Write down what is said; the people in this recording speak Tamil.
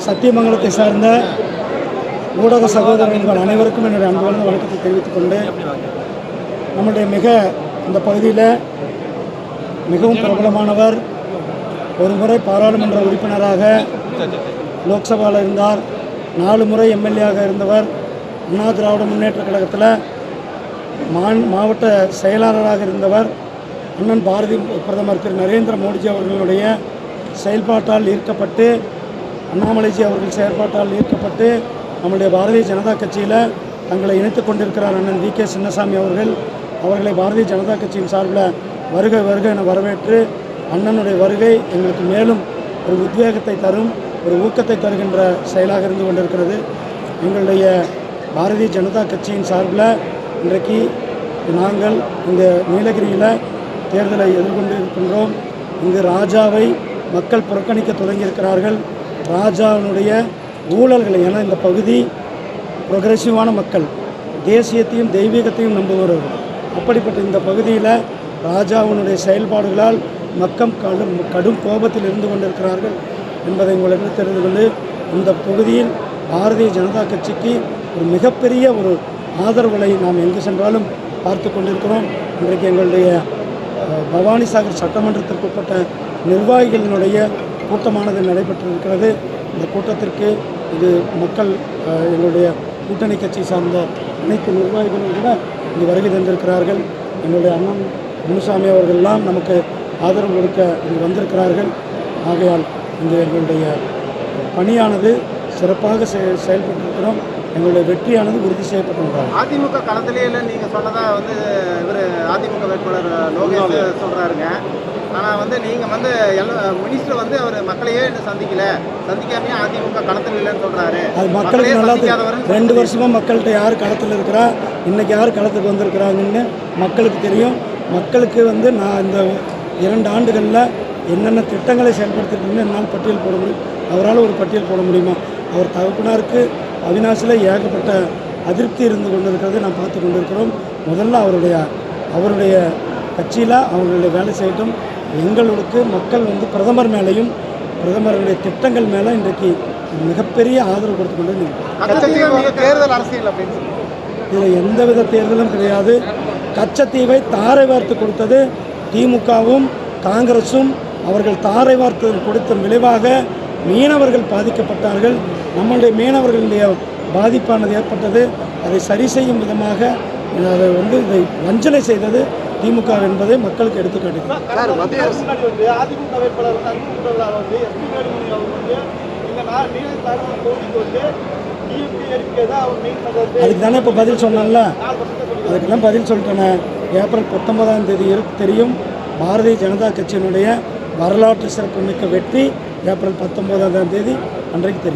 சத்தியமங்கலத்தை சார்ந்த ஊடக சகோதரர்கள் அனைவருக்கும் என்னுடைய அன்பான வணக்கத்தை தெரிவித்துக் கொண்டு, நம்முடைய இந்த பகுதியில் மிகவும் பிரபலமானவர், ஒரு முறை பாராளுமன்ற உறுப்பினராக லோக்சபாவில் இருந்தார், 4 முறை எம்எல்ஏயாக இருந்தவர், அண்ணா திராவிட முன்னேற்ற கழகத்தில் மாவட்ட செயலாளராக இருந்தவர், அண்ணன் பாரதி பிரதமர் திரு நரேந்திர மோடிஜி அவர்களுடைய செயல்பாட்டால் ஈர்க்கப்பட்டு, அண்ணாமலைஜி அவர்கள் செயல்பாட்டால் ஈர்க்கப்பட்டு நம்முடைய பாரதிய ஜனதா கட்சியில் தங்களை இணைத்துக் கொண்டிருக்கிறார் அண்ணன் வி.கே. சின்னசாமி அவர்களை பாரதிய ஜனதா கட்சியின் சார்பில் வருக வருக என வரவேற்று, அண்ணனுடைய வருகை எங்களுக்கு மேலும் ஒரு உத்வேகத்தை தரும், ஒரு ஊக்கத்தை தருகின்ற செயலாக இருந்து கொண்டிருக்கிறது. எங்களுடைய பாரதிய ஜனதா கட்சியின் சார்பில் இன்றைக்கு நாங்கள் இந்த நீலகிரியில் தேர்தலை எதிர்கொண்டு இருக்கின்றோம். இங்கு ராஜாவை மக்கள் புறக்கணிக்க தொடங்கியிருக்கிறார்கள். ராஜாவினுடைய ஊழல்களை, ஏன்னா இந்த பகுதி ப்ரொக்ரெசிவான மக்கள், தேசியத்தையும் தெய்வீகத்தையும் நம்புகிறவர்கள். அப்படிப்பட்ட இந்த பகுதியில் ராஜாவினுடைய செயல்பாடுகளால் மக்கள் கடும் கோபத்தில் இருந்து கொண்டிருக்கிறார்கள் என்பதை உங்களுக்கு தெரிந்து கொண்டு, இந்த பகுதியில் பாரதிய ஜனதா கட்சிக்கு ஒரு மிகப்பெரிய ஒரு ஆதரவுகளை நாம் எங்கு சென்றாலும் பார்த்து கொண்டிருக்கிறோம். இன்றைக்கு எங்களுடைய பவானிசாகர் சட்டமன்றத்திற்கு உட்பட்ட நிர்வாகிகளினுடைய கூட்டமானது நடைபெற்றிருக்கிறது. இந்த கூட்டத்திற்கு இது மக்கள், எங்களுடைய கூட்டணி கட்சி சார்ந்த அனைத்து நிர்வாகிகளும் கூட இங்கு வருகை தந்திருக்கிறார்கள். எங்களுடைய அண்ணன் முனுசாமி அவர்களெல்லாம் நமக்கு ஆதரவு கொடுக்க இங்கு வந்திருக்கிறார்கள். ஆகையால் இங்கு எங்களுடைய பணியானது சிறப்பாக செயல்பட்டிருக்கிறோம். எங்களுடைய வெற்றியானது உறுதி செய்யப்பட்டிருக்கிறார். அதிமுக களத்திலே நீங்கள் சொன்னதாக இவர் அதிமுக வேட்பாளர் லோகேஷ் சொல்கிறாருங்க. ஆனால் நீங்கள் மினிஸ்டர் அவர் மக்களையே சந்திக்காமையே அதிமுக களத்தில் இல்லைன்னு சொல்கிறாரு. அது மக்களுக்கு நல்லா 2 வருஷமாக மக்கள்கிட்ட யார் களத்தில் இருக்கிறா, இன்றைக்கி யார் களத்துக்கு வந்திருக்கிறாங்கன்னு மக்களுக்கு தெரியும். மக்களுக்கு நான் இந்த 2 ஆண்டுகளில் என்னென்ன திட்டங்களை செயல்படுத்திருக்கீங்கன்னு என்னால் பட்டியல் போட முடியும். அவரால் ஒரு பட்டியல் போட முடியுமா? அவர் தகப்பனாருக்கு அவினாசியில் ஏகப்பட்ட அதிருப்தி இருந்து கொண்டிருக்கிறது நாம் பார்த்து கொண்டிருக்கிறோம். முதல்ல அவருடைய கட்சியில் அவர்களுடைய வேலை செய்யட்டும். எங்களுக்கு மக்கள் பிரதமர் மேலேயும் பிரதமருடைய திட்டங்கள் மேலே இன்றைக்கு மிகப்பெரிய ஆதரவு கொடுத்து கொண்டு தேர்தல் அரசியல் அப்படின்னு இதில் எந்தவித தேர்தலும் கிடையாது. கச்சத்தீவை தாரை வார்த்து கொடுத்தது திமுகவும் காங்கிரஸும். அவர்கள் தாரை வார்த்து கொடுத்த விளைவாக மீனவர்கள் பாதிக்கப்பட்டார்கள். நம்முடைய மீனவர்களுடைய பாதிப்பானது ஏற்பட்டது. அதை சரி செய்யும் விதமாக அதை இதை வஞ்சனை செய்தது திமுக என்பதை மக்களுக்கு எடுத்துக்காட்டுகிறது. அதுக்கு தானே இப்போ பதில் சொன்னான்ல, அதுக்கெல்லாம் பதில் சொல்லிட்டேனே. ஏப்ரல் 19ஆம் தேதி தெரியும். பாரதிய ஜனதா கட்சியினுடைய வரலாற்று சிறப்புமிக்க வெற்றி ஏப்ரல் 19ஆம் தேதி அன்றைக்கு தெரியும்.